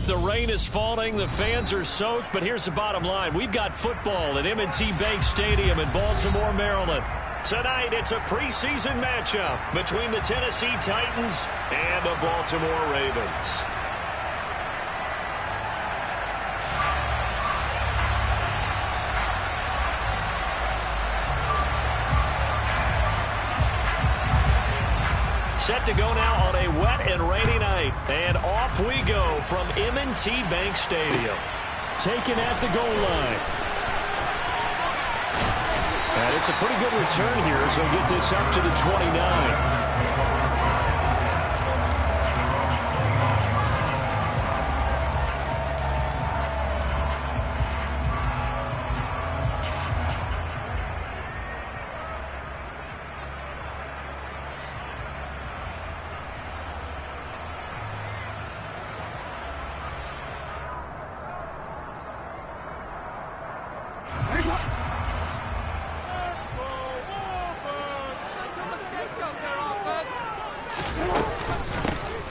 The rain is falling, the fans are soaked, but here's the bottom line. We've got football at M&T Bank Stadium in Baltimore, Maryland. Tonight, it's a preseason matchup between the Tennessee Titans and the Baltimore Ravens. Set to go now on a wet and rainy night. And off we go from M&T Bank Stadium. Taken at the goal line. And it's a pretty good return here, so get this up to the 29.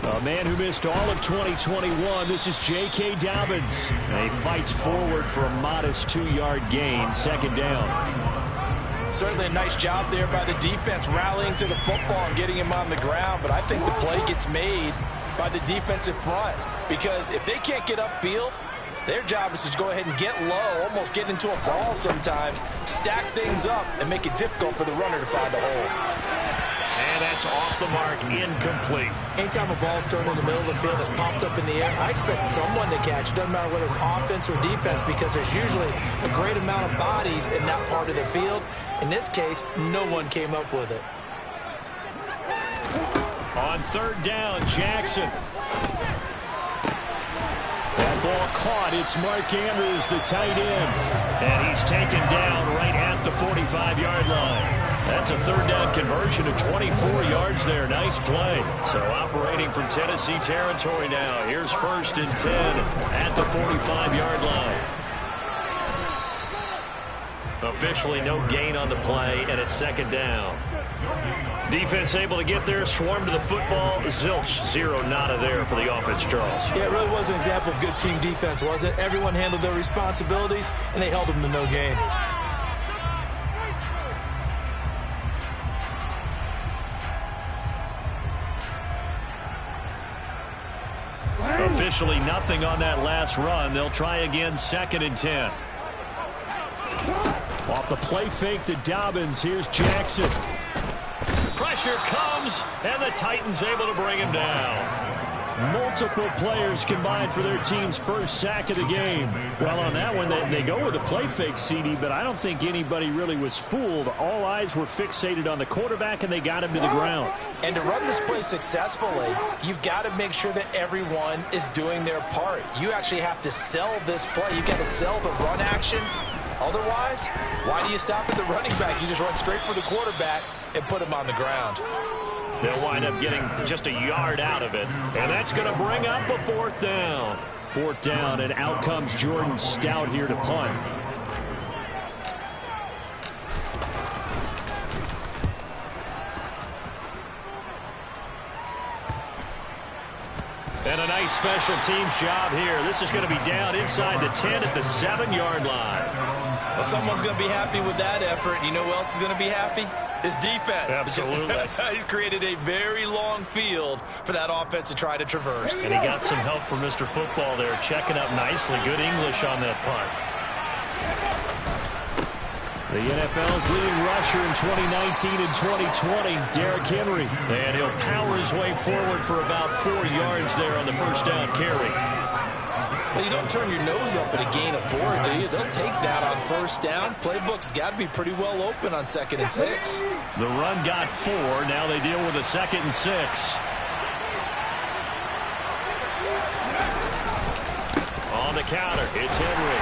A man who missed all of 2021, this is J.K. Dobbins. And he fights forward for a modest 2-yard gain, second down. Certainly a nice job there by the defense rallying to the football and getting him on the ground, but I think the play gets made by the defensive front because if they can't get upfield, their job is to go ahead and get low, almost get into a ball sometimes, stack things up, and make it difficult for the runner to find a hole. And that's off the mark, incomplete. Anytime a ball's thrown in the middle of the field, it's popped up in the air, I expect someone to catch. It doesn't matter whether it's offense or defense because there's usually a great amount of bodies in that part of the field. In this case, no one came up with it. On third down, Jackson. That ball caught. It's Mark Andrews, the tight end. And he's taken down right at the 45-yard line. That's a third down conversion of 24 yards there. Nice play. So operating from Tennessee territory now. Here's 1st and 10 at the 45-yard line. Officially no gain on the play, and it's second down. Defense able to get there, swarm to the football. Zilch, 0 nada there for the offense draws. Yeah, it really was an example of good team defense, wasn't it? Everyone handled their responsibilities, and they held them to no gain. Officially nothing on that last run. They'll try again, 2nd and 10. Off the play fake to Dobbins. Here's Jackson. Pressure comes, and the Titans able to bring him down. Multiple players combined for their team's first sack of the game. Well, on that one, they go with a play fake, CD, but I don't think anybody really was fooled. All eyes were fixated on the quarterback, and they got him to the ground. And to run this play successfully, you've got to make sure that everyone is doing their part. You actually have to sell this play. You've got to sell the run action. Otherwise, why do you stop at the running back? You just run straight for the quarterback and put him on the ground. They'll wind up getting just a yard out of it. And that's going to bring up a 4th down. 4th down, and out comes Jordan Stout here to punt. And a nice special teams job here. This is going to be down inside the 10 at the 7-yard line. Well, someone's going to be happy with that effort. You know who else is going to be happy? His defense. Absolutely. He's created a very long field for that offense to try to traverse. And he got some help from Mr. Football there, checking up nicely. Good English on that punt. The NFL's leading rusher in 2019 and 2020, Derrick Henry. And he'll power his way forward for about 4 yards there on the first down carry. Well, you don't turn your nose up at a gain of 4, do you? They'll take that on first down. Playbook's got to be pretty well open on 2nd and 6. The run got 4. Now they deal with a 2nd and 6. On the counter, it's Henry.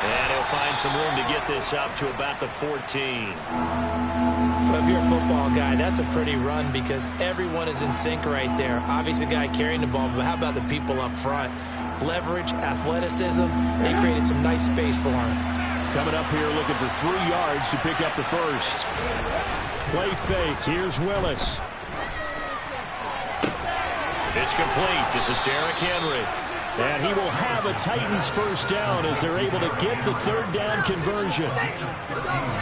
And he'll find some room to get this up to about the 14. Well, if you're a football guy, that's a pretty run because everyone is in sync right there. Obviously, the guy carrying the ball, but how about the people up front? Leverage, athleticism, they created some nice space for him. Coming up here looking for 3 yards to pick up the first. Play fake. Here's Willis. It's complete. This is Derrick Henry. And he will have a Titans first down as they're able to get the third down conversion.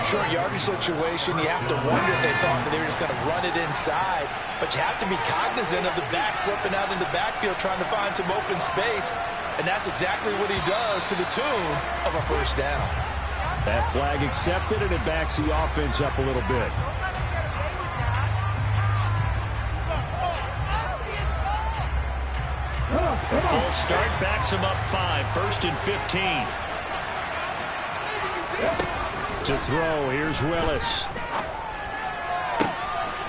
Short yardage situation, you have to wonder if they thought that they were just going to run it inside. But you have to be cognizant of the back slipping out in the backfield trying to find some open space. And that's exactly what he does to the tune of a first down. That flag accepted, and it backs the offense up a little bit. A full start backs him up 5, 1st and 15. To throw, here's Willis.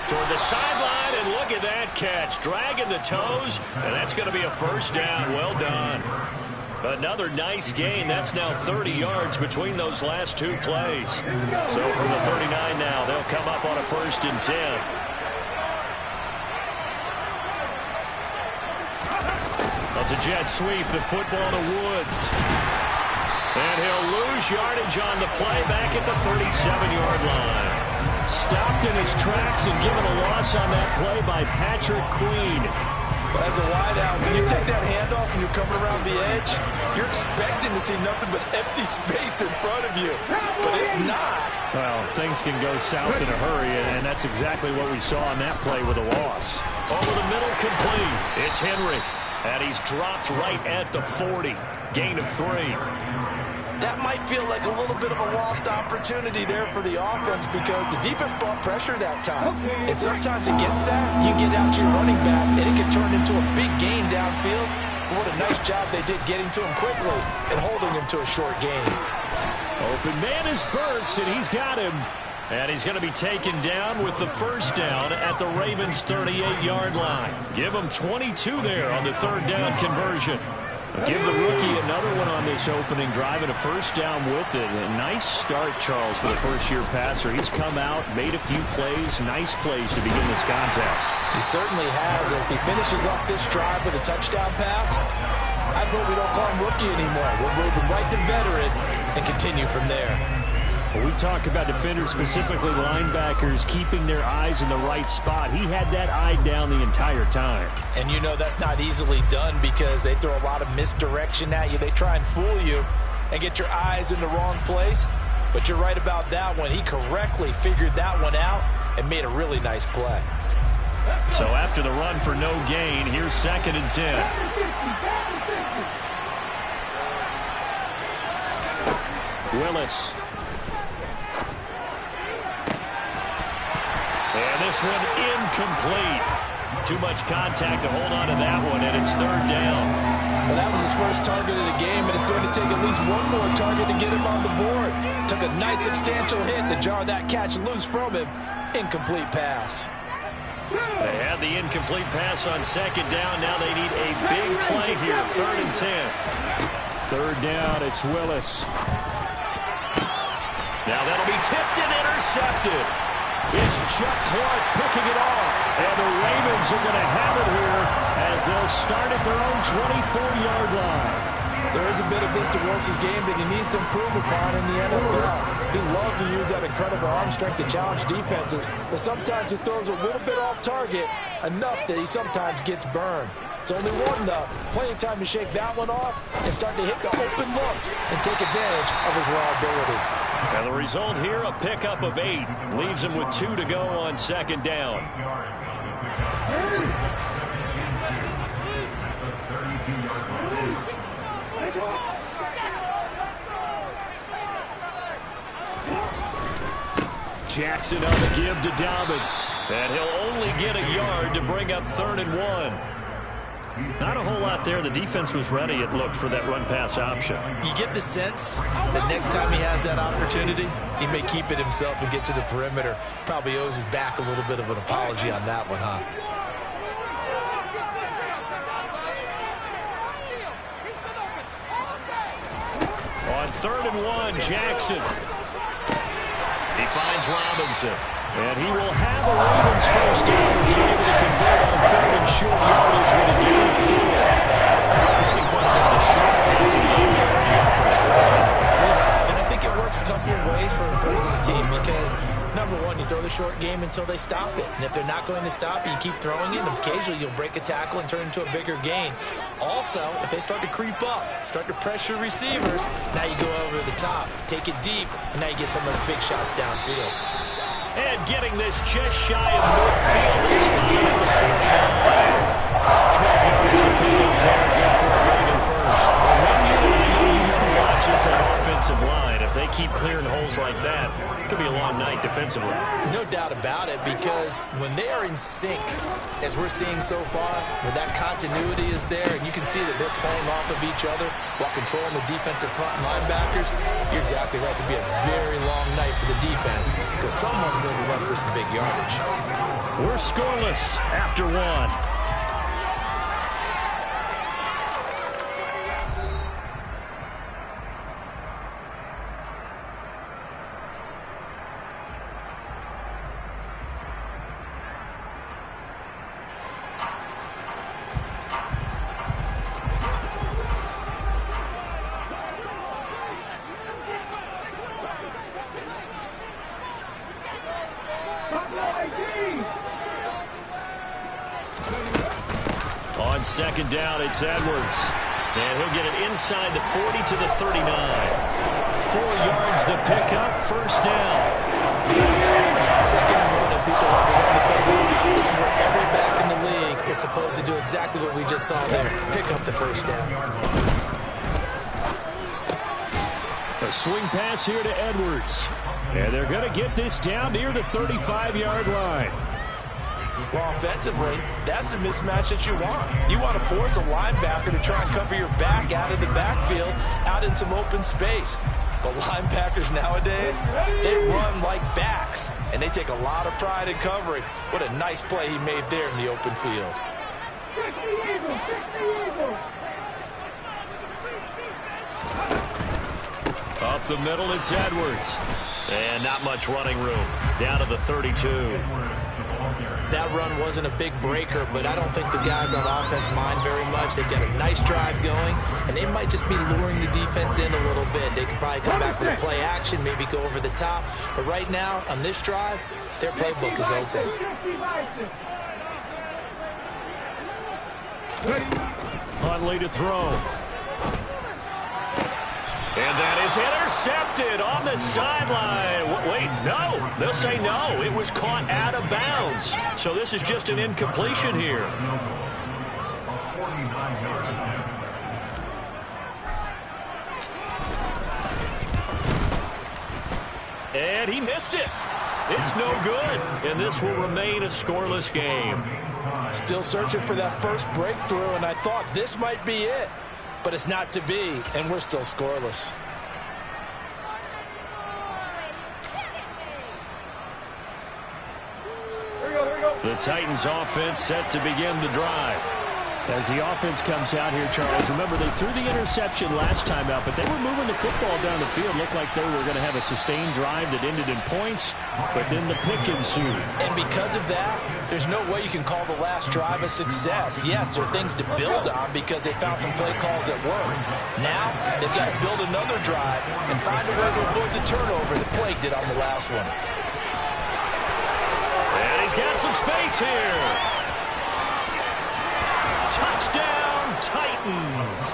Toward the sideline, and look at that catch. Dragging the toes, and that's going to be a first down. Well done. Another nice gain. That's now 30 yards between those last two plays. So from the 39 now, they'll come up on a 1st and 10. That's a jet sweep, the football to Woods. And he'll lose yardage on the play back at the 37-yard line. Stopped in his tracks and given a loss on that play by Patrick Queen. As a wideout, when you take that handoff and you're coming around the edge, you're expecting to see nothing but empty space in front of you. But if not... Well, things can go south in a hurry, and that's exactly what we saw on that play with a loss. Over the middle, complete. It's Henry. And he's dropped right at the 40. Gain of 3. That might feel like a little bit of a lost opportunity there for the offense because the defense brought pressure that time. And sometimes against that, you get out to your running back, and it can turn into a big gain downfield. But what a nice job they did getting to him quickly and holding him to a short gain. Open man is Burks, and he's got him. And he's going to be taken down with the first down at the Ravens' 38-yard line. Give him 22 there on the third down conversion. Give the rookie another one on this opening drive and a first down with it. A nice start, Charles, for the first-year passer. He's come out, made a few plays, nice plays to begin this contest. He certainly has. If he finishes up this drive with a touchdown pass, I hope we don't call him rookie anymore. We'll move him right to veteran and continue from there. Well, we talk about defenders, specifically linebackers, keeping their eyes in the right spot. He had that eye down the entire time. And you know that's not easily done because they throw a lot of misdirection at you. They try and fool you and get your eyes in the wrong place. But you're right about that one. He correctly figured that one out and made a really nice play. So after the run for no gain, here's 2nd and 10. Willis. And this one incomplete. Too much contact to hold on to that one, and it's 3rd down. Well, that was his first target of the game, and it's going to take at least one more target to get him on the board. Took a nice substantial hit to jar that catch loose from him. Incomplete pass. They had the incomplete pass on 2nd down. Now they need a big play here. 3rd and 10. 3rd down, it's Willis. Now that'll be tipped and intercepted. It's Chuck Clark picking it off. And the Ravens are going to have it here as they'll start at their own 24-yard line. There is a bit of this to Willis' game that he needs to improve upon in the NFL. He loves to use that incredible arm strength to challenge defenses, but sometimes he throws a little bit off target, enough that he sometimes gets burned. It's only one, though. Plenty of time to shake that one off and start to hit the open looks and take advantage of his raw ability. And the result here, a pickup of 8. Leaves him with 2 to go on 2nd down. Jackson on the give to Dobbins. And he'll only get a yard to bring up 3rd and 1. Not a whole lot there. The defense was ready, it looked, for that run-pass option. You get the sense that next time he has that opportunity, he may keep it himself and get to the perimeter. Probably owes his back a little bit of an apology on that one, huh? On 3rd and 1, Jackson. He finds Robinson. And he will have a Ravens first down as he's able to convert on 3rd and short yardage with a gain of 4. We've seen quite a bit of the short passing game here in the first drive. And I think it works a couple of ways for this team because, number one, you throw the short game until they stop it. And if they're not going to stop it, you keep throwing it, and occasionally you'll break a tackle and turn it into a bigger gain. Also, if they start to creep up, start to pressure receivers, now you go over the top, take it deep, and now you get some of those big shots downfield. And getting this just shy of midfield is spotted at the 40-yard line. 12 yards to pick up there. Good for a Raven first. Well, one unit I know you want to watch is that offensive line. If they keep clearing holes like that, it could be a long night defensively. No doubt about it, because when they are in sync, as we're seeing so far, where that continuity is there, and you can see that they're playing off of each other while controlling the defensive front and linebackers, you're exactly right. It'll be a very long night for the defense, because someone's going to run for some big yardage. We're scoreless after one. On second down, it's Edwards. And he'll get it inside the 40 to the 39. 4 yards the pickup, first down. Second and one, and people want to run the football. This is where every back in the league is supposed to do exactly what we just saw there. Pick up the first down. A swing pass here to Edwards. And they're going to get this down near the 35-yard line. Well, offensively, that's the mismatch that you want. You want to force a linebacker to try and cover your back out of the backfield, out in some open space. The linebackers nowadays, they run like backs, and they take a lot of pride in covering. What a nice play he made there in the open field. Up the middle, it's Edwards. And not much running room. Down to the 32. That run wasn't a big breaker, but I don't think the guys on offense mind very much. They've got a nice drive going, and they might just be luring the defense in a little bit. They could probably come back with a play action, maybe go over the top. But right now, on this drive, their playbook is open. Huntley to throw. And that is intercepted on the sideline. Wait, no. They'll say no. It was caught out of bounds. So this is just an incompletion here. And he missed it. It's no good. And this will remain a scoreless game. Still searching for that first breakthrough, and I thought this might be it. But it's not to be, and we're still scoreless. The Titans offense set to begin the drive. As the offense comes out here, Charles, remember they threw the interception last time out, but they were moving the football down the field. Looked like they were going to have a sustained drive that ended in points, but then the pick ensued. And because of that, there's no way you can call the last drive a success. Yes, there are things to build on because they found some play calls that work. Now, they've got to build another drive and find a way to avoid the turnover that Blake did on the last one. And he's got some space here. Touchdown, Titans.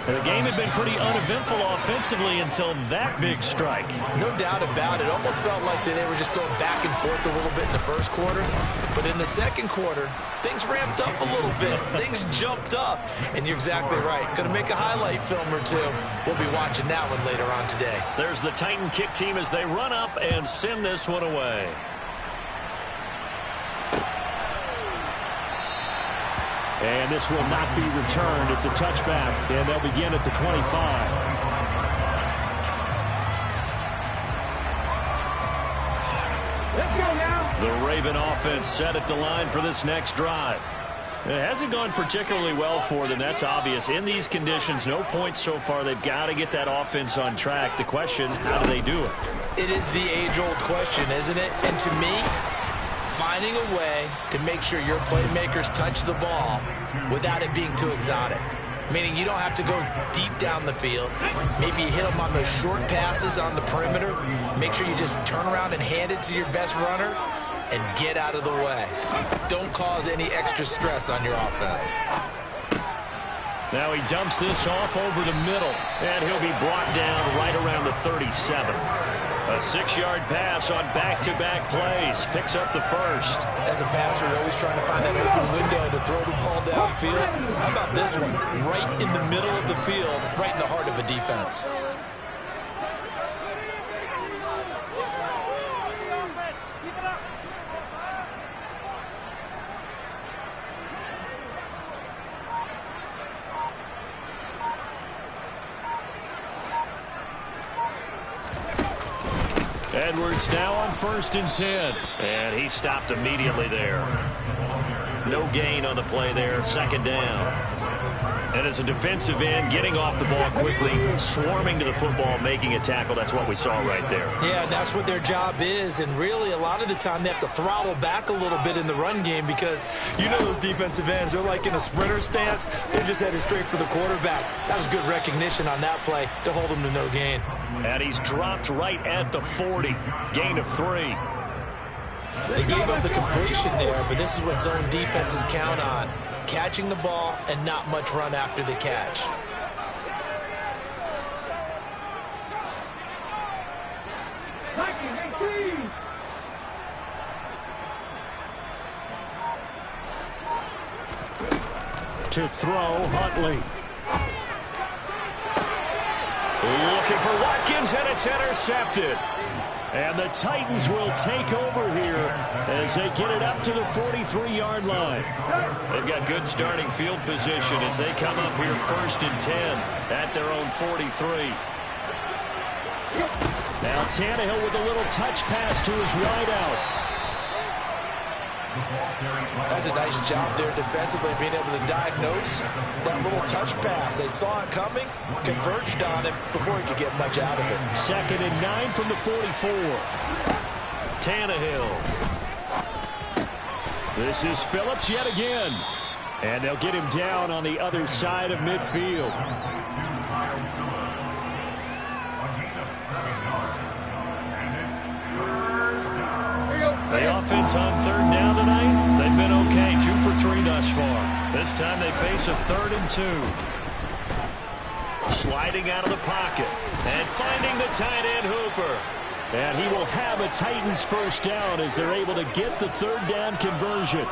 The game had been pretty uneventful offensively until that big strike. No doubt about it. Almost felt like they were just going back and forth a little bit in the first quarter. But in the second quarter, things ramped up a little bit. Things jumped up. And you're exactly right. Going to make a highlight film or two. We'll be watching that one later on today. There's the Titan kick team as they run up and send this one away. And this will not be returned. It's a touchback, and they'll begin at the 25. Let's go now. The Raven offense set at the line for this next drive. It hasn't gone particularly well for them. That's obvious. In these conditions, no points so far. They've got to get that offense on track. The question, how do they do it? It is the age-old question, isn't it? And to me, finding a way to make sure your playmakers touch the ball without it being too exotic. meaning you don't have to go deep down the field. Maybe you hit them on those short passes on the perimeter. Make sure you just turn around and hand it to your best runner and get out of the way. Don't cause any extra stress on your offense. Now he dumps this off over the middle, and he'll be brought down right around the 37. A 6-yard pass on back-to-back plays. Picks up the first. As a passer, you're always trying to find that open window to throw the ball downfield. How about this one? Right in the middle of the field, right in the heart of a defense. Edwards now on 1st and 10. And he stopped immediately there. No gain on the play there, 2nd down. And as a defensive end, getting off the ball quickly, swarming to the football, making a tackle. That's what we saw right there. Yeah, that's what their job is. And really, a lot of the time, they have to throttle back a little bit in the run game because you know those defensive ends, they're like in a sprinter stance. They're just headed straight for the quarterback. That was good recognition on that play to hold him to no gain. And he's dropped right at the 40. Gain of 3. They gave up the completion there, but this is what zone defenses count on. Catching the ball and not much run after the catch. To throw, Huntley. Looking for Watkins, and it's intercepted. And the Titans will take over here as they get it up to the 43-yard line. They've got good starting field position as they come up here 1st and 10 at their own 43. Now Tannehill with a little touch pass to his wideout. That's a nice job there defensively, being able to diagnose that little touch pass. They saw it coming, converged on it before he could get much out of it. 2nd and 9 from the 44. Tannehill. This is Phillips yet again. And they'll get him down on the other side of midfield. The offense on 3rd down tonight, they've been okay. 2 for 3 thus far. This time they face a 3rd and 2. Sliding out of the pocket and finding the tight end Hooper. And he will have a Titans 1st down as they're able to get the 3rd down conversion.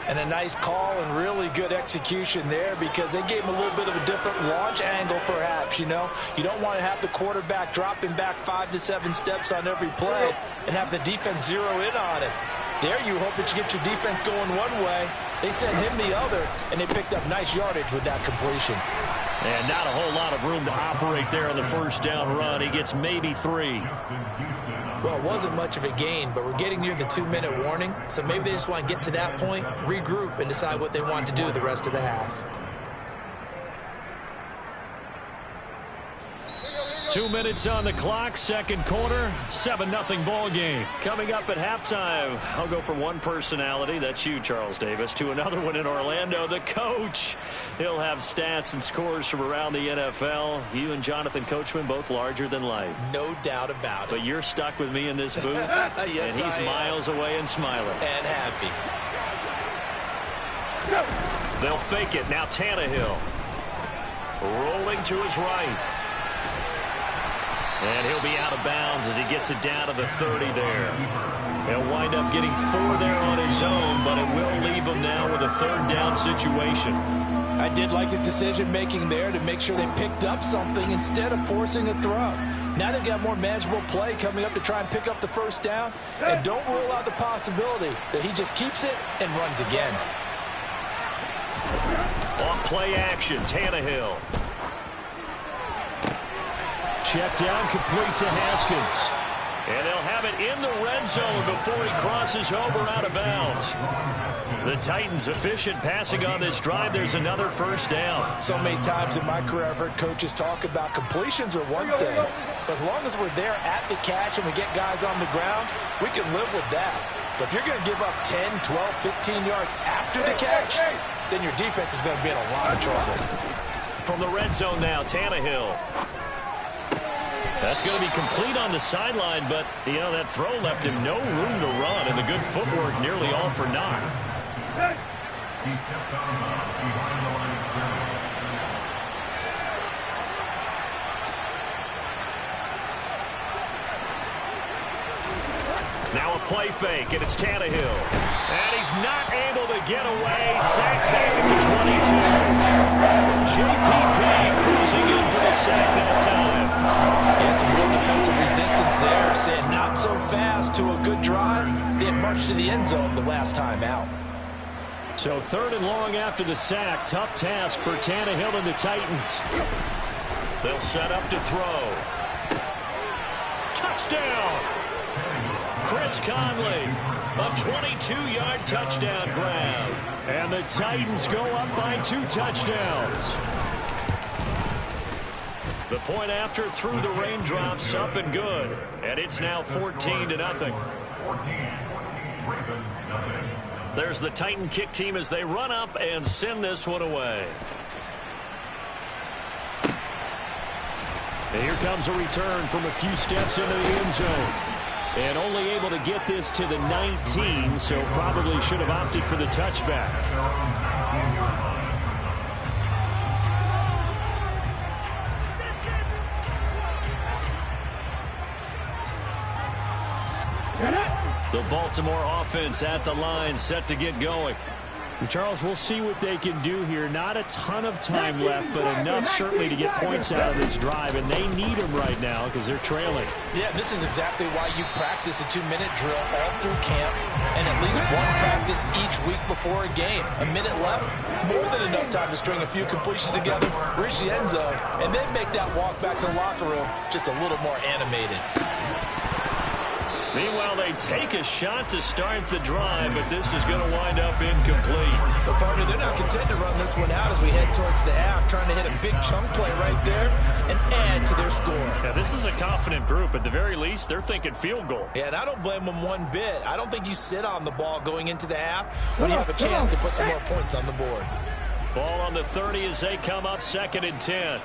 And a nice call and really good execution there because they gave him a little bit of a different launch angle perhaps, you know. You don't want to have the quarterback dropping back 5 to 7 steps on every play and have the defense zero in on it. There you hope that you get your defense going one way. They sent him the other, and they picked up nice yardage with that completion. And not a whole lot of room to operate there on the 1st down run. He gets maybe 3. Well, it wasn't much of a gain, but we're getting near the 2-minute warning, so maybe they just want to get to that point, regroup, and decide what they want to do the rest of the half. 2 minutes on the clock, 2nd quarter, 7-0 ball game. Coming up at halftime, I'll go from one personality, that's you, Charles Davis, to another one in Orlando, the coach. He'll have stats and scores from around the NFL. You and Jonathan Coachman, both larger than life. No doubt about it. But you're stuck with me in this booth, yes, and he's miles away and smiling. And happy. They'll fake it. Now Tannehill. Rolling to his right. And he'll be out of bounds as he gets it down to the 30 there. He'll wind up getting 4 there on his own, but it will leave him now with a 3rd down situation. I did like his decision-making there to make sure they picked up something instead of forcing a throw. Now they've got more manageable play coming up to try and pick up the 1st down. And don't rule out the possibility that he just keeps it and runs again. On play action, Tannehill. Check down, complete to Haskins. And they'll have it in the red zone before he crosses over out of bounds. The Titans efficient passing on this drive. There's another 1st down. So many times in my career I've heard coaches talk about completions are one thing. But as long as we're there at the catch and we get guys on the ground, we can live with that. But if you're going to give up 10, 12, 15 yards after the catch, then your defense is going to be in a lot of trouble. From the red zone now, Tannehill. That's going to be complete on the sideline, but, you know, that throw left him no room to run, and the good footwork nearly all for naught. Now a play fake, and it's Tannehill. And he's not able to get away. Sacked back at the 22. JPP cruising in for the sack that time. Yeah, some real defensive resistance there. Saying not so fast to a good drive. They had marched to the end zone the last time out. So 3rd and long after the sack. Tough task for Tannehill and the Titans. They'll set up to throw. Touchdown! Chris Conley, a 22-yard touchdown grab. And the Titans go up by 2 touchdowns. The point after through the raindrops, up and good. And it's now 14-0. There's the Titan kick team as they run up and send this one away. And here comes a return from a few steps into the end zone. And only able to get this to the 19, so probably should have opted for the touchback. The Baltimore offense at the line, set to get going. And Charles, we'll see what they can do here. Not a ton of time left, but enough certainly to get points out of this drive, and they need them right now because they're trailing. Yeah, this is exactly why you practice a 2-minute drill all through camp and at least one practice each week before a game. A minute left, more than enough time to string a few completions together, reach the end zone, and then make that walk back to the locker room just a little more animated. Meanwhile, they take a shot to start the drive, but this is going to wind up incomplete. But, partner, they're not content to run this one out as we head towards the half, trying to hit a big chunk play right there and add to their score. Yeah, this is a confident group. At the very least, they're thinking field goal. Yeah, and I don't blame them one bit. I don't think you sit on the ball going into the half when you have a chance to put some more points on the board. Ball on the 30 as they come up 2nd and 10.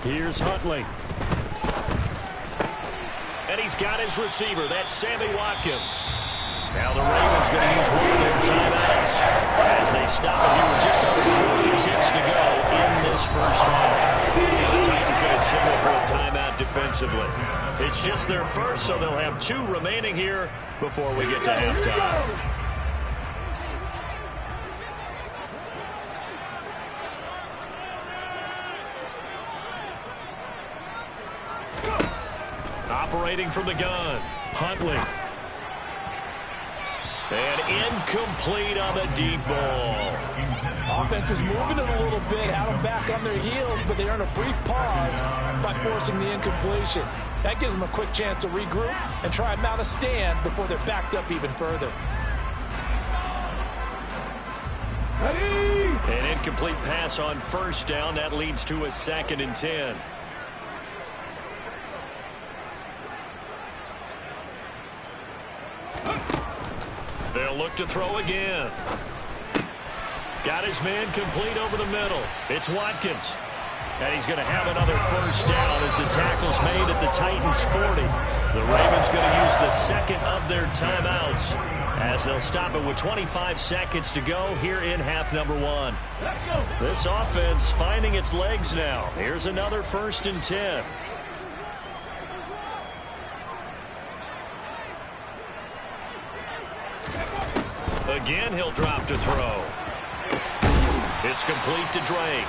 Here's Huntley. And he's got his receiver. That's Sammy Watkins. Now the Ravens going to use one of their timeouts as they stop it here with just under 40 ticks to go in this first half. The Titans going to signal for a timeout defensively. It's just their first, so they'll have 2 remaining here before we get to halftime. Operating from the gun, Huntley. And incomplete on the deep ball. Offense was moving it a little bit, had them back on their heels, but they earned a brief pause by forcing the incompletion. That gives them a quick chance to regroup and try and mount a stand before they're backed up even further. An incomplete pass on first down. That leads to a 2nd and 10. They'll look to throw again. Got his man complete over the middle. It's Watkins. And he's going to have another first down as the tackle's made at the Titans' 40. The Ravens going to use the 2nd of their timeouts as they'll stop it with 25 seconds to go here in half number 1. This offense finding its legs now. Here's another 1st and 10. Again, he'll drop to throw. It's complete to Drake.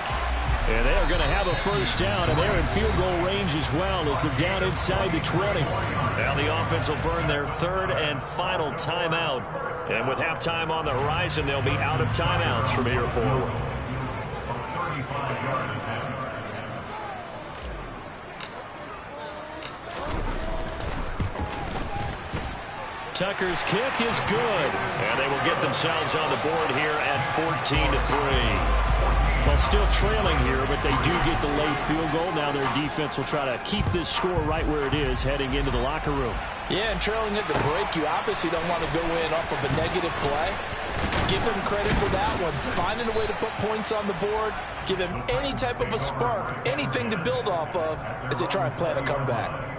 And they're going to have a first down, and they're in field goal range as well as they're down inside the 20. Now the offense will burn their 3rd and final timeout. And with halftime on the horizon, they'll be out of timeouts from here forward. Tucker's kick is good, and they will get themselves on the board here at 14-3. Well, still trailing here, but they do get the late field goal. Now their defense will try to keep this score right where it is heading into the locker room. Yeah, and trailing at the break, you obviously don't want to go in off of a negative play. Give them credit for that one. Finding a way to put points on the board. Give them any type of a spark, anything to build off of as they try and plan a comeback.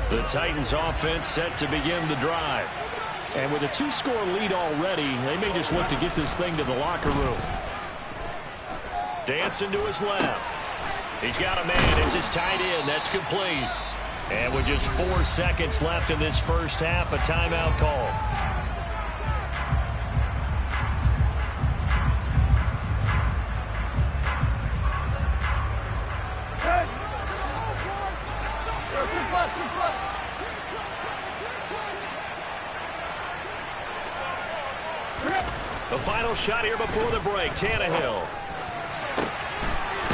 The Titans offense set to begin the drive. And with a 2-score lead already, they may just look to get this thing to the locker room. Dancing to his left. He's got a man. It's his tight end. That's complete. And with just 4 seconds left in this first half, a timeout call. The final shot here before the break. Tannehill.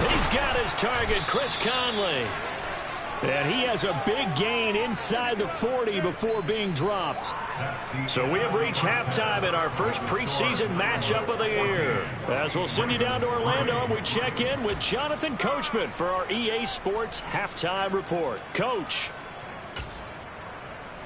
He's got his target, Chris Conley. And he has a big gain inside the 40 before being dropped. So we have reached halftime in our first preseason matchup of the year. As we'll send you down to Orlando, and we check in with Jonathan Coachman for our EA Sports Halftime Report. Coach.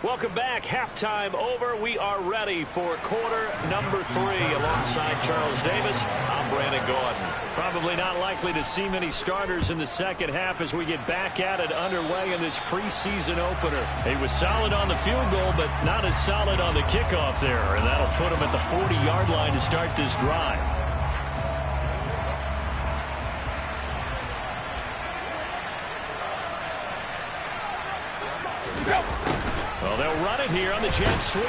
Welcome back. Halftime over. We are ready for quarter number 3. Alongside Charles Davis, I'm Brandon Gordon. Probably not likely to see many starters in the second half as we get back at it underway in this preseason opener. He was solid on the field goal, but not as solid on the kickoff there. And that'll put him at the 40-yard line to start this drive. Well, they'll run it here on the jet sweep.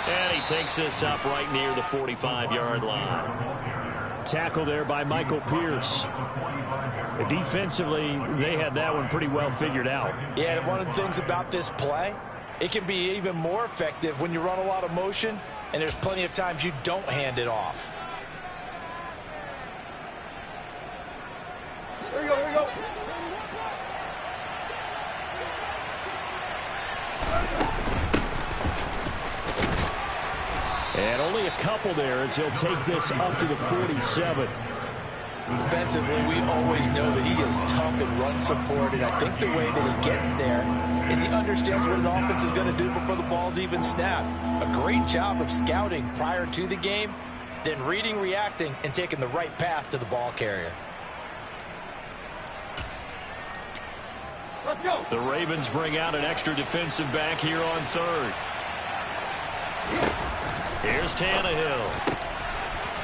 And he takes this up right near the 45-yard line. Tackle there by Michael Pierce. Defensively, they had that one pretty well figured out. Yeah, one of the things about this play, it can be even more effective when you run a lot of motion, and there's plenty of times you don't hand it off. Here we go, here we go. And only a couple there as he'll take this up to the 47. Defensively, we always know that he is tough in run support, and I think the way that he gets there is he understands what an offense is going to do before the ball's even snapped. A great job of scouting prior to the game, then reading, reacting, and taking the right path to the ball carrier. Let's go. The Ravens bring out an extra defensive back here on third. Here's Tannehill.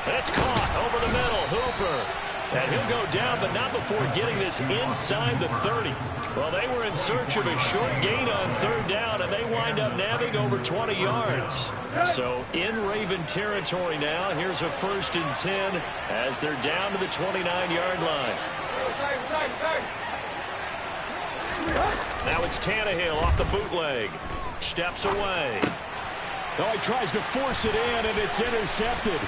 And it's caught over the middle. Hooper. And he'll go down, but not before getting this inside the 30. Well, they were in search of a short gain on third down, and they wind up nabbing over 20 yards. So in Raven territory now. Here's a 1st and 10 as they're down to the 29-yard line. Now it's Tannehill off the bootleg. Steps away. Oh, he tries to force it in, and it's intercepted.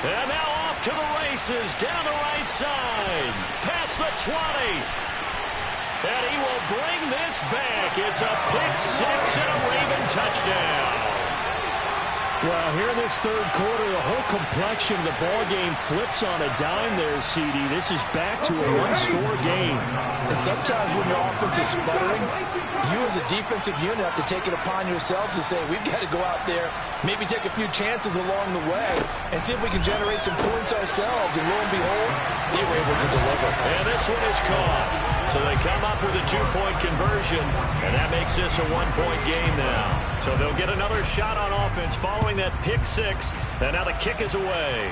And now off to the races, down the right side, past the 20. And he will bring this back. It's a pick-6 and a Raven touchdown. Well, here in this third quarter, the whole complexion of the ball game flips on a dime there, CD. This is back to a one-score game. And sometimes when your offense is sputtering, you as a defensive unit have to take it upon yourselves to say, we've got to go out there, maybe take a few chances along the way, and see if we can generate some points ourselves. And lo and behold, they were able to deliver. And this one is caught. So they come up with a 2-point conversion, and that makes this a 1-point game now. So they'll get another shot on offense following that pick-6, and now the kick is away.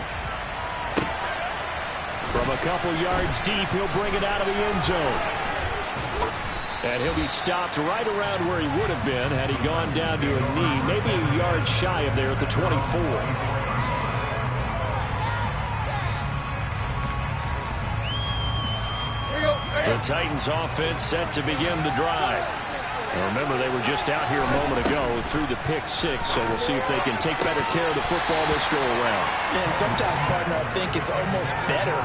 From a couple yards deep, he'll bring it out of the end zone. And he'll be stopped right around where he would have been had he gone down to a knee, maybe a yard shy of there at the 24. The Titans offense set to begin the drive. And remember, they were just out here a moment ago through the pick-6, so we'll see if they can take better care of the football this go-around. And sometimes, partner, I think it's almost better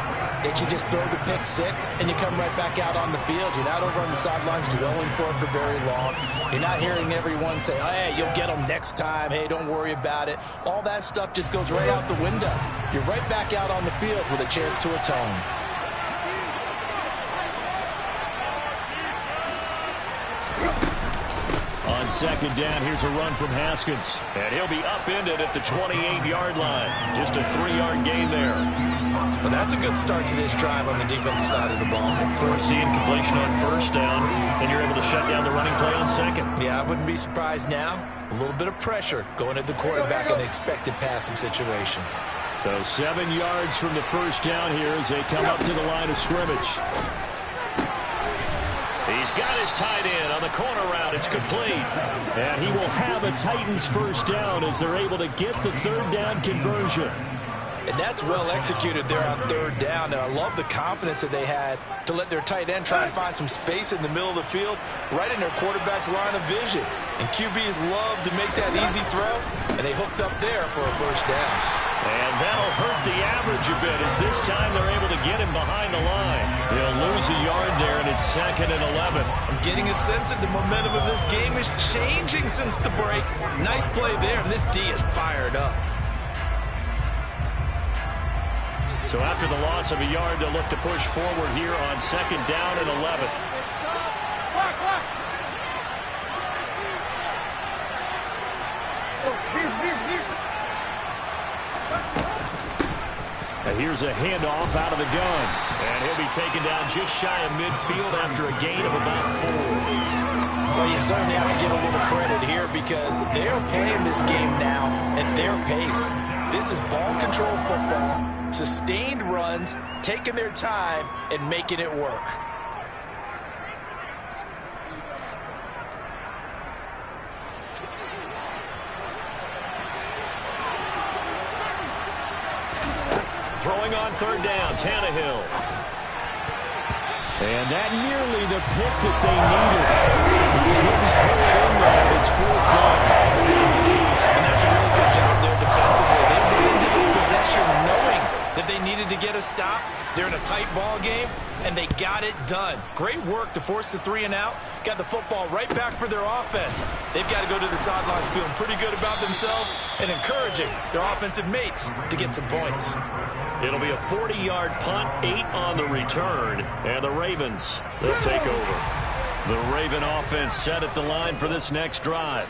that you just throw the pick six and you come right back out on the field. You're not over on the sidelines dwelling for it for very long. You're not hearing everyone say, oh, hey, you'll get them next time. Hey, don't worry about it. All that stuff just goes right out the window. You're right back out on the field with a chance to atone. On second down, here's a run from Haskins. And he'll be upended at the 28-yard line. Just a 3-yard gain there. Well, that's a good start to this drive on the defensive side of the ball. Forcing completion on first down, and you're able to shut down the running play on second. Yeah, I wouldn't be surprised now. A little bit of pressure going at the quarterback in an expected passing situation. So 7 yards from the first down here as they come up to the line of scrimmage. He's got his tight end on the corner route. It's complete. And he will have a Titans first down as they're able to get the third down conversion. And that's well executed there on third down. And I love the confidence that they had to let their tight end try and find some space in the middle of the field, right in their quarterback's line of vision. And QBs love to make that easy throw, and they hooked up there for a first down. And that'll hurt the average a bit as this time they're able to get him behind the line. They'll lose a yard there, and it's 2nd and 11. I'm getting a sense that the momentum of this game is changing since the break. Nice play there, and this D is fired up. So after the loss of a yard, they'll look to push forward here on 2nd down and 11. And here's a handoff out of the gun. And he'll be taken down just shy of midfield after a gain of about 4. Well, you certainly have to give a little credit here because they're playing this game now at their pace. This is ball control football. Sustained runs, taking their time, and making it work. Throwing on third down, Tannehill. And that nearly the pick that they needed. He couldn't pull it in there. It's 4th down. And that's a really good job there defensively. They went into this possession knowing that they needed to get a stop. They're in a tight ball game, and they got it done. Great work to force the 3 and out. Got the football right back for their offense. They've got to go to the sidelines feeling pretty good about themselves and encouraging their offensive mates to get some points. It'll be a 40-yard punt, 8 on the return, and the Ravens, they'll take over. The Raven offense set at the line for this next drive.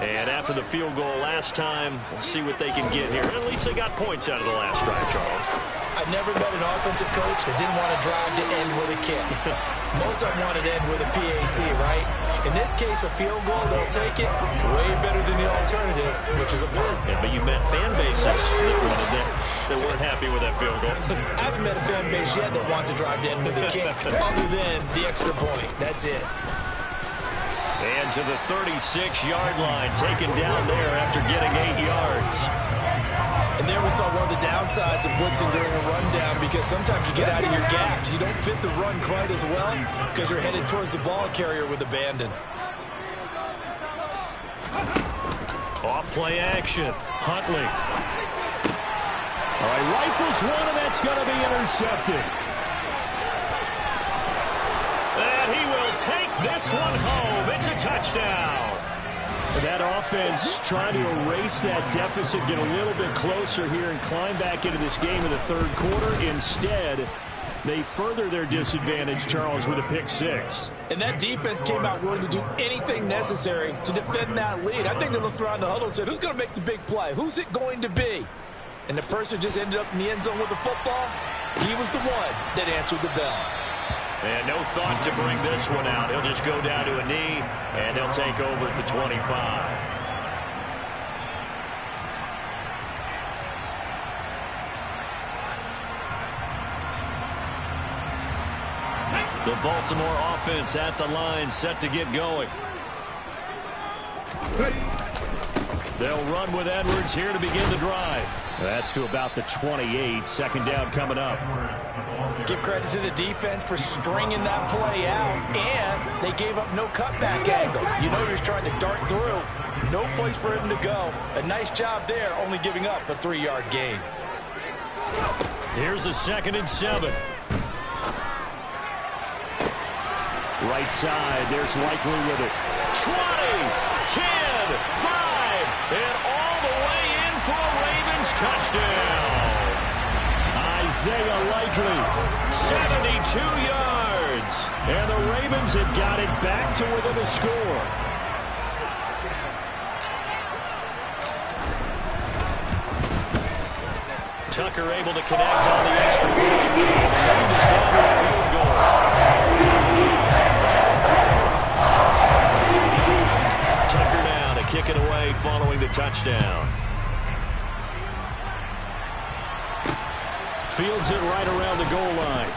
And after the field goal last time, we'll see what they can get here. At least they got points out of the last drive, Charles. I've never met an offensive coach that didn't want to drive to end with a kick. Most of them wanted to end with a PAT, right? In this case, a field goal, they'll take it way better than the alternative, which is a punt. Yeah, but you met fan bases that weren't happy with that field goal. I haven't met a fan base yet that wants to drive to end with a kick, other than the extra point. That's it. And to the 36-yard line, taken down there after getting 8 yards. And there we saw one of the downsides of blitzing during a rundown because sometimes you get out of your gaps. You don't fit the run quite as well because you're headed towards the ball carrier with abandon. Off play action. Huntley. All right, rifles one, and that's going to be intercepted. And he will take this one home. It's a touchdown. That offense trying to erase that deficit, get a little bit closer here and climb back into this game in the third quarter. Instead, they further their disadvantage, Charles, with a pick 6. And that defense came out willing to do anything necessary to defend that lead. I think they looked around the huddle and said, who's going to make the big play? Who's it going to be? And the person just ended up in the end zone with the football. He was the one that answered the bell. And no thought to bring this one out. He'll just go down to a knee, and he'll take over at the 25. The Baltimore offense at the line, set to get going. They'll run with Edwards here to begin the drive. That's to about the 28. 2nd down coming up. Give credit to the defense for stringing that play out, and they gave up no cutback angle. You know he was trying to dart through. No place for him to go. A nice job there, only giving up a 3-yard gain. Here's a 2nd and 7. Right side, there's Likely with it. 20, 10, 5, and all the way in for a Ravens touchdown. Isaiah Likely, 72 yards. And the Ravens have got it back to within a score. Tucker able to connect on the extra point. The lead is down to a field goal. Tucker now to kick it away following the touchdown. Fields it right around the goal line.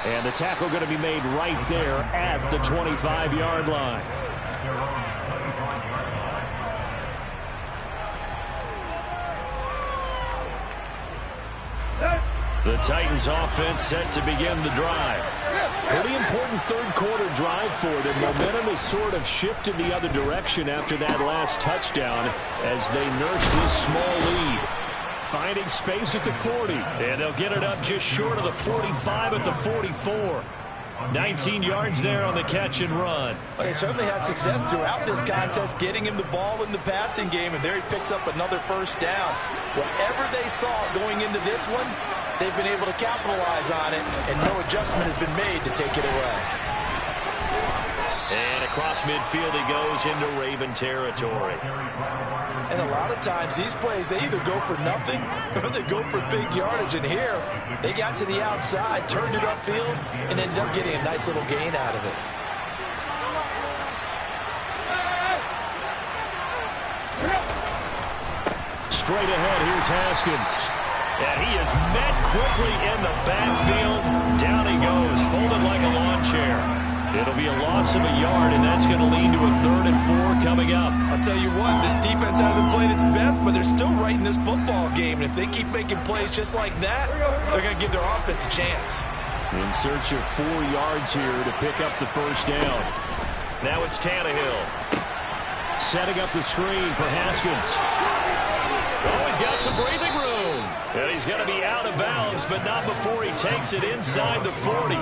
And the tackle going to be made right there at the 25-yard line. The Titans offense set to begin the drive. Pretty important third-quarter drive for them. Momentum has sort of shifted the other direction after that last touchdown as they nurse this small lead. Finding space at the 40, and they'll get it up just short of the 45 at the 44. 19 yards there on the catch and run. Well, they certainly had success throughout this contest getting him the ball in the passing game, and there he picks up another first down. Whatever they saw going into this one, they've been able to capitalize on it, and no adjustment has been made to take it away. And across midfield he goes into Raven territory. And a lot of times these plays, they either go for nothing or they go for big yardage. And here, they got to the outside, turned it upfield, and ended up getting a nice little gain out of it. Straight ahead, here's Haskins. And he is met quickly in the backfield. Down he goes, folded like a lawn chair. It'll be a loss of a yard, and that's going to lead to a 3rd and 4 coming up. I'll tell you what, this defense hasn't played its best, but they're still right in this football game. And if they keep making plays just like that, they're going to give their offense a chance. In search of 4 yards here to pick up the first down. Now it's Tannehill. Setting up the screen for Haskins. Oh, he's got some breathing room. And he's going to be out of bounds, but not before he takes it inside the 40.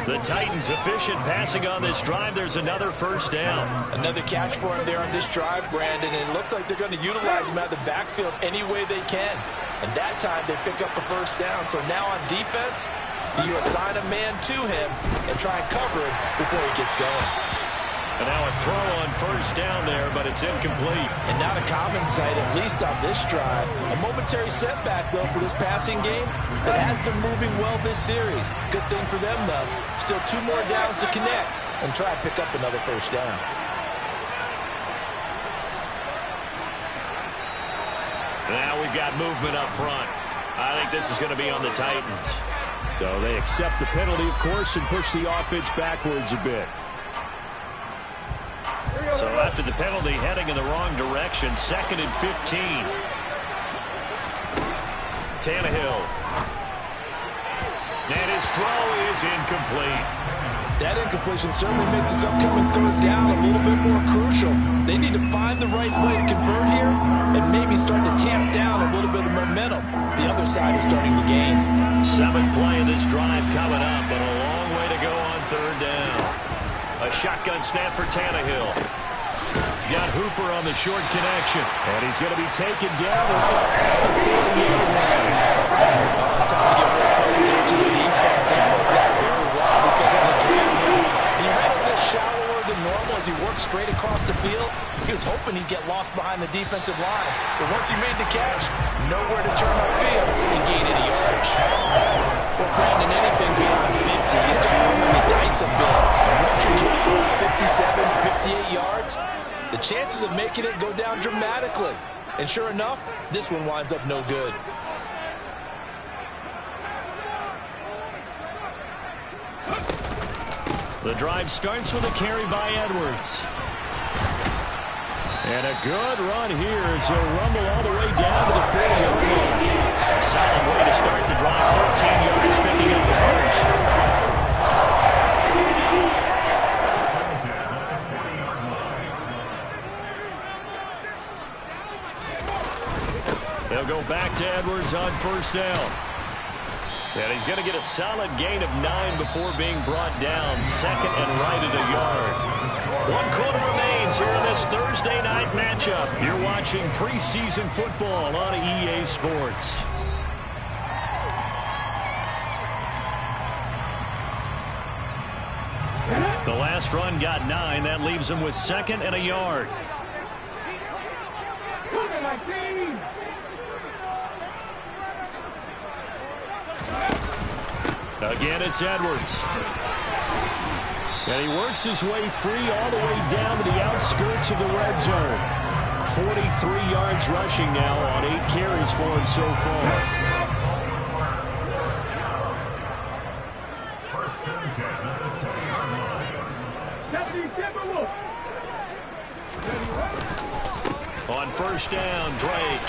The Titans efficient passing on this drive. There's another first down. Another catch for him there on this drive, Brandon. And it looks like they're going to utilize him out of the backfield any way they can. And that time they pick up a first down. So now on defense, you assign a man to him and try and cover him before he gets going. And now a throw on first down there, but it's incomplete. And not a common sight, at least on this drive. A momentary setback, though, for this passing game that has been moving well this series. Good thing for them, though. Still 2 more downs to connect and try and pick up another first down. Now we've got movement up front. I think this is going to be on the Titans. So they accept the penalty, of course, and push the offense backwards a bit. So after the penalty, heading in the wrong direction, 2nd and 15. Tannehill. And his throw is incomplete. That incompletion certainly makes this upcoming 3rd down a little bit more crucial. They need to find the right play to convert here and maybe start to tamp down a little bit of momentum. The other side is starting to gain. 7th play of this drive coming up, but a long way to go on 3rd down. A shotgun snap for Tannehill. He's got Hooper on the short connection. And he's going to be taken down at the 40-yard line. It's time to give real credit there to the defense. They played that very well because of the dream. And he ran a bit shallower than normal as he worked straight across the field. He was hoping he'd get lost behind the defensive line. But once he made the catch, nowhere to turn upfield and gain any yardage. Well, Brandon, anything beyond 50, you start rolling the dice a bit. And once you get 57, 58 yards, the chances of making it go down dramatically. And sure enough, this one winds up no good. The drive starts with a carry by Edwards. And a good run here as he'll rumble all the way down to the 40-yard line. Solid way to start the drive. 13 yards, picking up the first. He'll go back to Edwards on first down. And he's going to get a solid gain of 9 before being brought down. Second and right at a yard. 1 quarter remains here in this Thursday night matchup. You're watching preseason football on EA Sports. The last run got 9. That leaves him with second and a yard. Again, it's Edwards. And he works his way free all the way down to the outskirts of the red zone. 43 yards rushing now on 8 carries for him so far. On first down, Drake.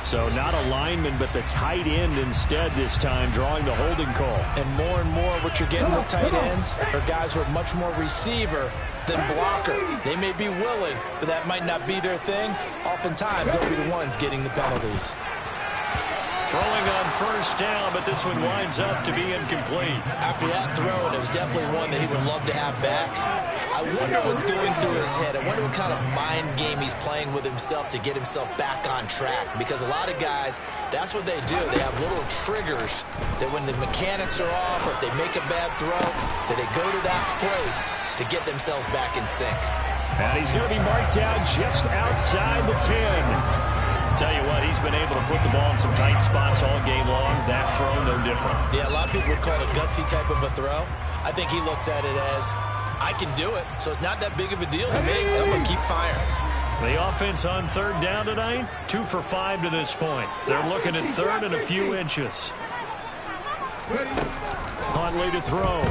So not a lineman, but the tight end instead this time, drawing the holding call. And more what you're getting with tight ends are guys who are much more receiver than blocker. They may be willing, but that might not be their thing. Oftentimes, they'll be the ones getting the penalties. Throwing on first down, but this one winds up to be incomplete. After that throw, and it was definitely one that he would love to have back. I wonder what's going through his head. I wonder what kind of mind game he's playing with himself to get himself back on track. Because a lot of guys, that's what they do. They have little triggers that when the mechanics are off or if they make a bad throw, that they go to that place to get themselves back in sync. And he's going to be marked down just outside the 10. Tell you what, he's been able to put the ball in some tight spots all game long. That throw, no different. Yeah, a lot of people would call it a gutsy type of a throw. I think he looks at it as, I can do it, so it's not that big of a deal to me, and I'm going to keep firing. The offense on third down tonight, 2 for 5 to this point. They're looking at third and a few inches. Huntley to throw.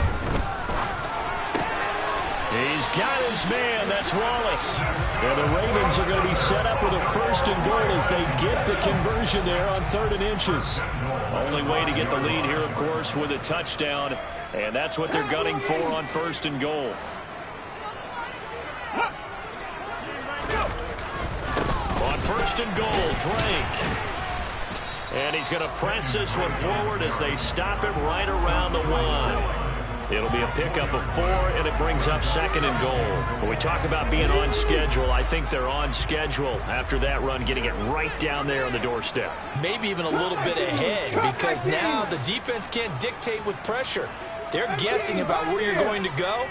He's got his man. That's Wallace. And the Ravens are going to be set up with a first and goal as they get the conversion there on third and inches. Only way to get the lead here, of course, with a touchdown. And that's what they're gunning for on first and goal. On first and goal, Drake. And he's going to press this one forward as they stop it right around the 1. It'll be a pickup of 4, and it brings up second and goal. When we talk about being on schedule, I think they're on schedule after that run, getting it right down there on the doorstep. Maybe even a little bit ahead, because now the defense can't dictate with pressure. They're guessing about where you're going to go.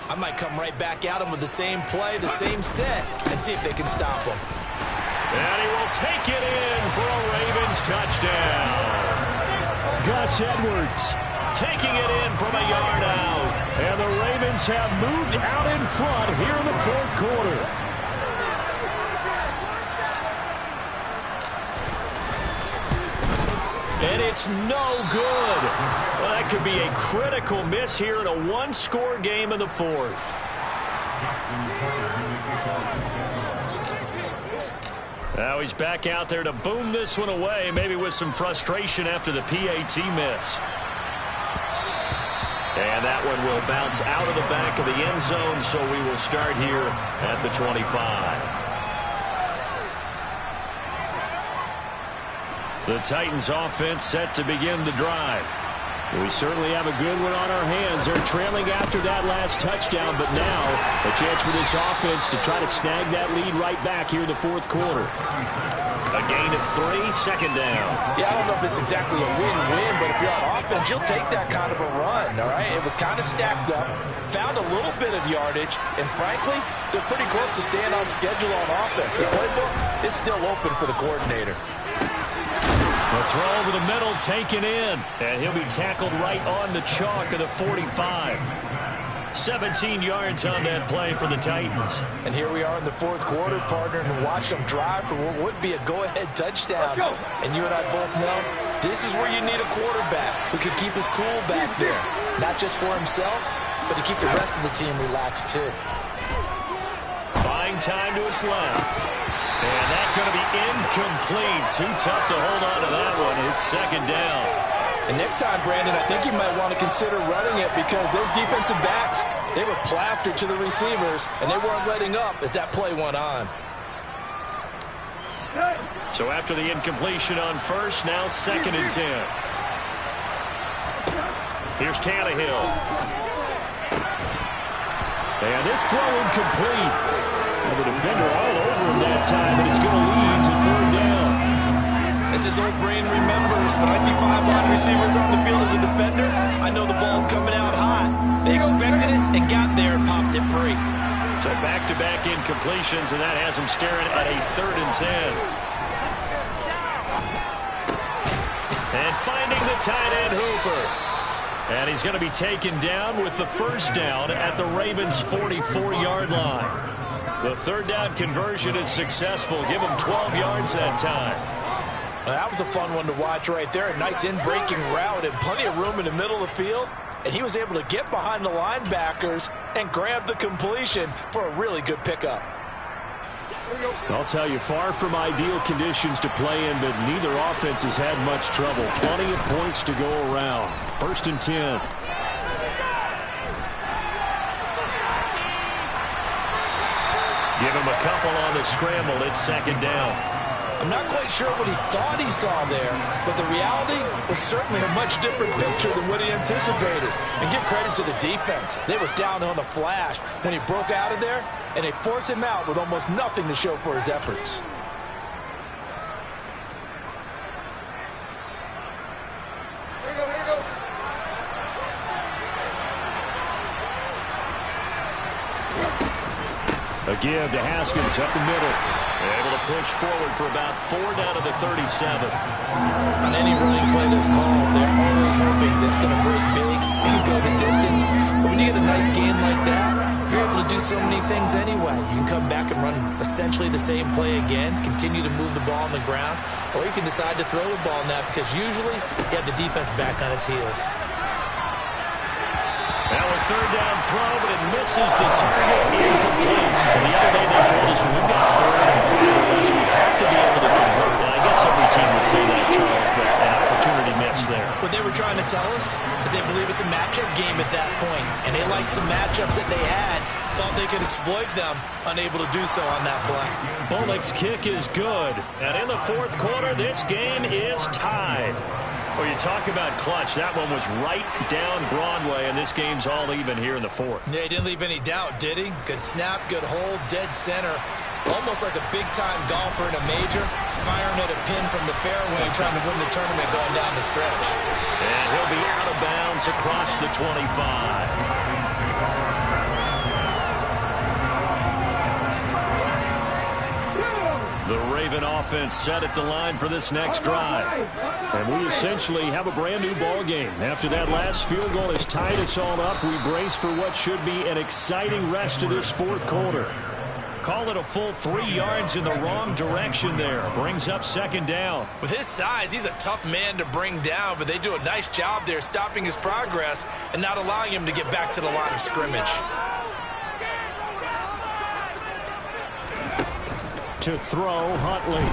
I might come right back at them with the same play, the same set, and see if they can stop them. And he will take it in for a Ravens touchdown. Gus Edwards taking it in from a yard out. And the Ravens have moved out in front here in the fourth quarter. And it's no good. Well, that could be a critical miss here in a one-score game in the fourth. Now he's back out there to boom this one away, maybe with some frustration after the PAT miss. And that one will bounce out of the back of the end zone, so we will start here at the 25. The Titans offense set to begin the drive. We certainly have a good one on our hands. They're trailing after that last touchdown, but now a chance for this offense to try to snag that lead right back here in the fourth quarter. A gain of 3, second down. Yeah, I don't know if it's exactly a win-win, but if you're on offense, you'll take that kind of a run, all right? It was kind of stacked up, found a little bit of yardage, and frankly, they're pretty close to staying on schedule on offense. The playbook is still open for the coordinator. The throw over the middle taken in, and he'll be tackled right on the chalk of the 45. 17 yards on that play for the Titans. And here we are in the fourth quarter, partner, and watch them drive for what would be a go-ahead touchdown. And you and I both know this is where you need a quarterback who can keep his cool back there. Not just for himself, but to keep the rest of the team relaxed too. Buying time to his left. And that's going to be incomplete. Too tough to hold on to that one. It's second down. And next time, Brandon, I think you might want to consider running it because those defensive backs, they were plastered to the receivers, and they weren't letting up as that play went on. So after the incompletion on first, now 2nd and 10. Here's Tannehill. And this throw incomplete. Well, the defender all over him that time, but it's going to lead to 3rd down. As his old brain remembers, when I see 5 wide receivers on the field as a defender, I know the ball's coming out hot. They expected it and got there and popped it free. So back-to-back incompletions, and that has him staring at a 3rd and 10. And finding the tight end Hooper. And he's going to be taken down with the 1st down at the Ravens' 44-yard line. The 3rd down conversion is successful. Give him 12 yards that time. Well, that was a fun one to watch right there. A nice in-breaking route and plenty of room in the middle of the field. And he was able to get behind the linebackers and grab the completion for a really good pickup. I'll tell you, far from ideal conditions to play in, but neither offense has had much trouble. Plenty of points to go around. 1st and 10. Give him a couple on the scramble. It's 2nd down. I'm not quite sure what he thought he saw there, but the reality was certainly a much different picture than what he anticipated. And give credit to the defense. They were down on the flash when he broke out of there, and they forced him out with almost nothing to show for his efforts. A give to Haskins up the middle. Able to push forward for about 4 down to the 37. On any running play that's called, they're always hoping that's going to break big and go the distance. But when you get a nice game like that, you're able to do so many things anyway. You can come back and run essentially the same play again, continue to move the ball on the ground, or you can decide to throw the ball now because usually you have the defense back on its heels. Now a 3rd down throw, but it misses the target. Incomplete. And the other day they told us when we've got 3rd and 5 or less, we have to be able to convert. And I guess every team would say that, Charles, but an opportunity missed there. What they were trying to tell us is they believe it's a matchup game at that point, and they liked some matchups that they had, thought they could exploit them, unable to do so on that play. Bullock's kick is good. And in the 4th quarter, this game is tied. Well, you talk about clutch. That one was right down Broadway, and this game's all even here in the 4th. Yeah, he didn't leave any doubt, did he? Good snap, good hold, dead center. Almost like a big-time golfer in a major, firing at a pin from the fairway, trying to win the tournament going down the stretch. And he'll be out of bounds across the 25. The Raven offense set at the line for this next drive. And we essentially have a brand new ball game. After that last field goal has tied us all up, we brace for what should be an exciting rest of this 4th quarter. Call it a full 3 yards in the wrong direction there. Brings up 2nd down. With his size, he's a tough man to bring down, but they do a nice job there stopping his progress and not allowing him to get back to the line of scrimmage. To throw, Huntley.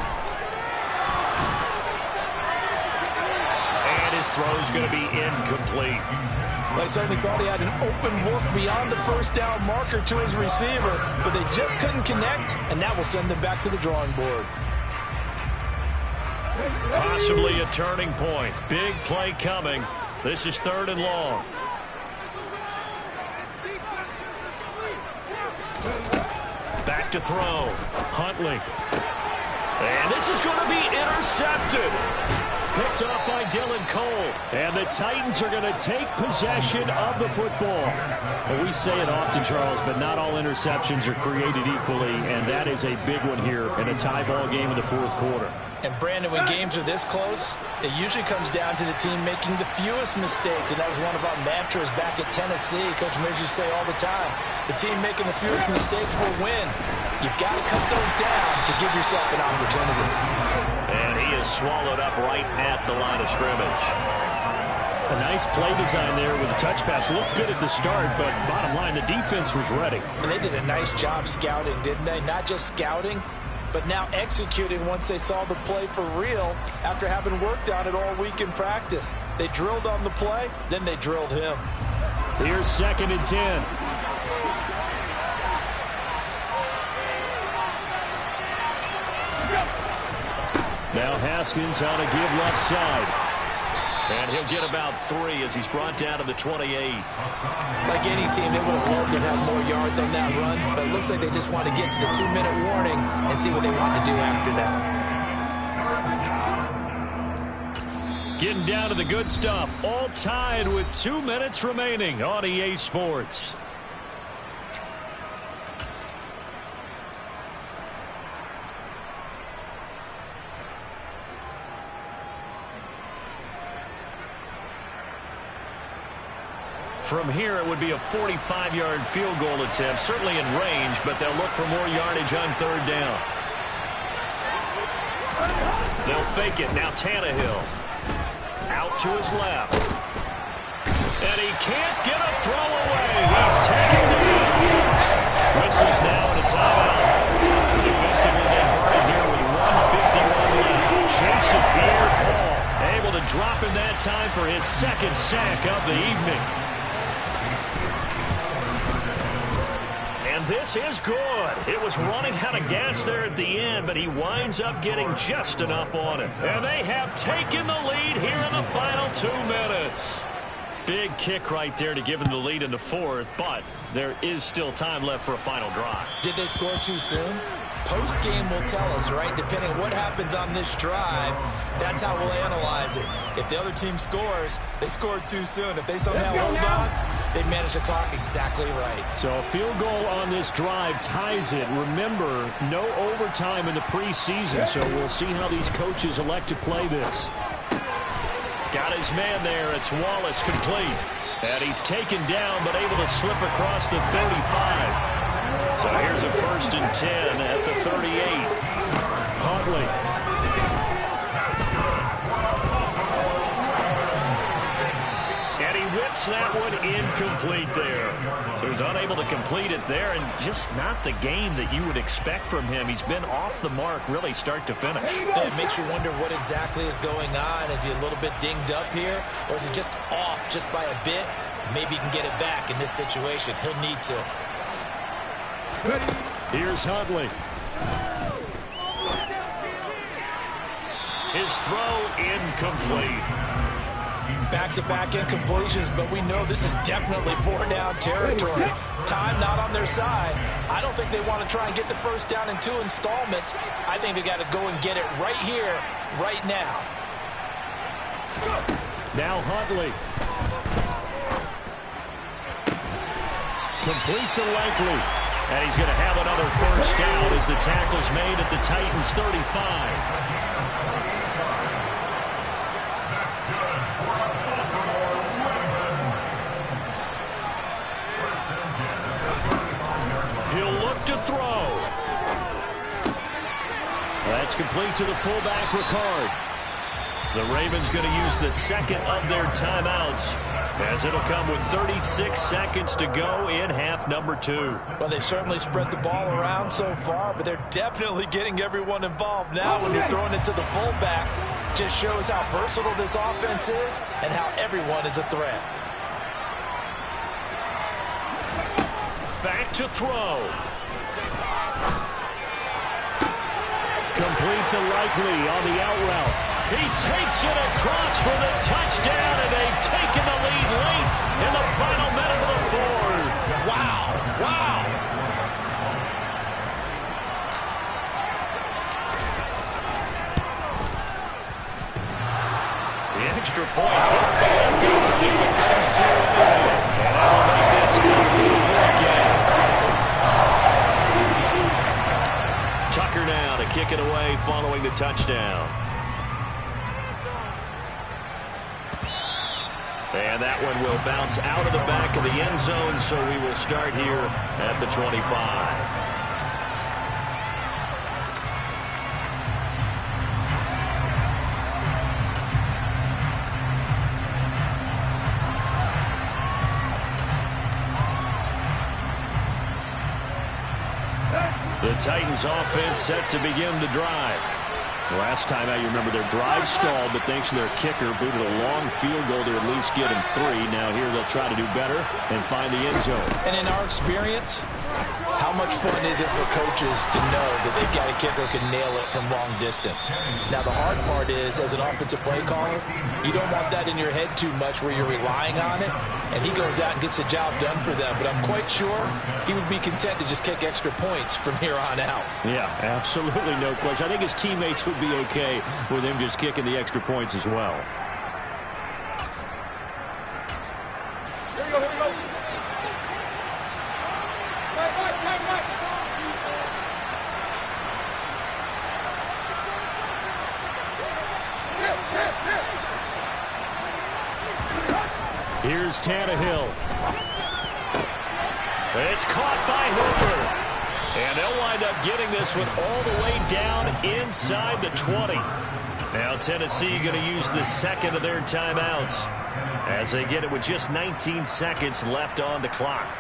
And his throw's going to be incomplete. I certainly thought he had an open look beyond the 1st down marker to his receiver, but they just couldn't connect, and that will send them back to the drawing board. Possibly a turning point. Big play coming. This is 3rd and long. Back to throw. Huntley. And this is going to be intercepted. Picked off by Dylan Cole. And the Titans are going to take possession of the football. Well, we say it often, Charles, but not all interceptions are created equally, and that is a big one here in a tie ball game in the 4th quarter. And, Brandon, when games are this close, it usually comes down to the team making the fewest mistakes, and that was one of our mantras back at Tennessee. Coach Mears used to say all the time, the team making the fewest mistakes will win. You've got to cut those down to give yourself an opportunity. And he is swallowed up right at the line of scrimmage. A nice play design there with the touch pass. Looked good at the start, but bottom line, the defense was ready. And they did a nice job scouting, didn't they? Not just scouting, but now executing once they saw the play for real after having worked on it all week in practice. They drilled on the play, then they drilled him. Here's 2nd and 10. Now Haskins on a give left side. And he'll get about 3 as he's brought down to the 28. Like any team, they would have loved to have more yards on that run, but it looks like they just want to get to the 2-minute warning and see what they want to do after that. Getting down to the good stuff. All tied with 2 minutes remaining on EA Sports. From here, it would be a 45-yard field goal attempt, certainly in range, but they'll look for more yardage on 3rd down. They'll fake it. Now Tannehill. Out to his left. And he can't get a throw away. He's taken down. Whistles now and a timeout. Defensively, they burn it here with 1:51 left. Jason Pierre-Paul able to drop him that time for his 2nd sack of the evening. And this is good. It was running out of gas there at the end, but he winds up getting just enough on it. And they have taken the lead here in the final 2 minutes. Big kick right there to give them the lead in the 4th, but there is still time left for a final drive. Did they score too soon? Post-game will tell us, right? Depending on what happens on this drive, that's how we'll analyze it. If the other team scores, they scored too soon. If they somehow hold on, they manage the clock exactly right. So a field goal on this drive ties it. Remember, no overtime in the preseason, so we'll see how these coaches elect to play this. Got his man there. It's Wallace complete. And he's taken down, but able to slip across the 35. So here's a 1st and 10 at the 38. Huntley. And he whips that one incomplete there. So he's unable to complete it there, and just not the game that you would expect from him. He's been off the mark really start to finish. It makes you wonder what exactly is going on. Is he a little bit dinged up here, or is he just off just by a bit? Maybe he can get it back in this situation. He'll need to. Here's Huntley. His throw incomplete. Back-to-back incompletions, but we know this is definitely 4-down territory. Time not on their side. I don't think they want to try and get the 1st down in 2 installments. I think they got to go and get it right here, right now. Now Huntley. Complete to Likely. And he's going to have another 1st down as the tackle's made at the Titans' 35. He'll look to throw. That's complete to the fullback, Ricard. The Ravens going to use the 2nd of their timeouts, as it'll come with 36 seconds to go in half number 2. Well, they've certainly spread the ball around so far, but they're definitely getting everyone involved now when you're throwing it to the fullback. Just shows how versatile this offense is and how everyone is a threat. Back to throw. Complete to Likely on the out route. He takes it across for the touchdown, and they've taken the lead late in the final minute of the 4th. Wow. Wow. The extra point hits the left tackle, but goes to away. And that will make this a field goal game. Tucker now to kick it away following the touchdown. And that one will bounce out of the back of the end zone, so we will start here at the 25. The Titans offense set to begin the drive. Last time out, you remember their drive stalled, but thanks to their kicker, booted a long field goal to at least get him 3. Now here they'll try to do better and find the end zone. And in our experience, how much fun is it for coaches to know that they've got a kicker who can nail it from long distance? Now, the hard part is, as an offensive play caller, you don't want that in your head too much where you're relying on it, and he goes out and gets the job done for them. But I'm quite sure he would be content to just kick extra points from here on out. Yeah, absolutely no question. I think his teammates would be okay with him just kicking the extra points as well. Here we go, here we go. Here's Tannehill. It's caught by Hooper. And they'll wind up getting this one all the way down inside the 20. Now Tennessee going to use the second of their timeouts as they get it with just 19 seconds left on the clock.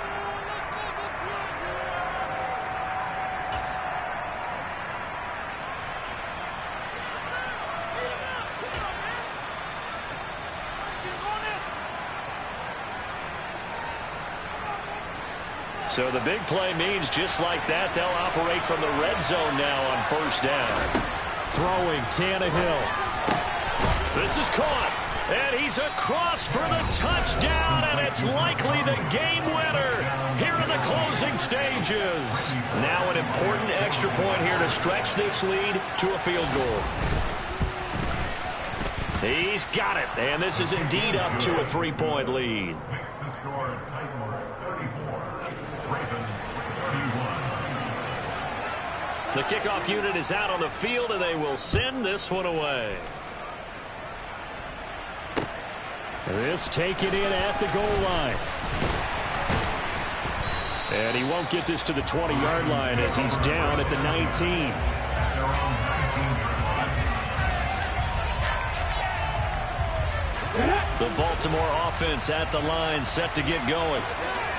So the big play means just like that, they'll operate from the red zone now on first down. Throwing Tannehill. This is caught, and he's across for the touchdown, and it's likely the game winner here in the closing stages. Now an important extra point here to stretch this lead to a field goal. He's got it, and this is indeed up to a 3-point lead. The kickoff unit is out on the field, and they will send this one away. This taken in at the goal line. And he won't get this to the 20-yard line as he's down at the 19. The Baltimore offense at the line, set to get going.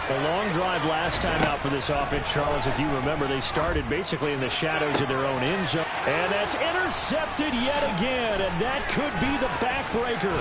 A long drive last time out for this offense, Charles. If you remember, they started basically in the shadows of their own end zone. And that's intercepted yet again, and that could be the backbreaker.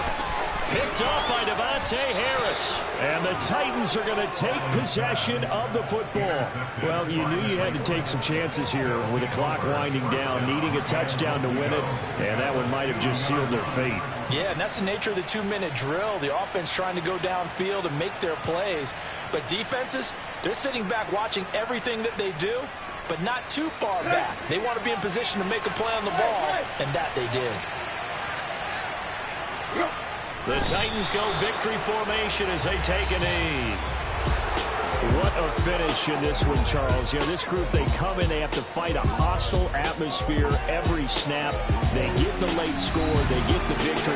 Picked off by Devontae Harris. And the Titans are going to take possession of the football. Well, you knew you had to take some chances here with the clock winding down, needing a touchdown to win it, and that one might have just sealed their fate. Yeah, and that's the nature of the 2-minute drill. The offense trying to go downfield and make their plays. But defenses, they're sitting back watching everything that they do, but not too far back. They want to be in position to make a play on the ball, and that they did. The Titans go victory formation as they take a knee. What a finish in this one, Charles. You know, this group, they come in, they have to fight a hostile atmosphere every snap. They get the late score, they get the victory.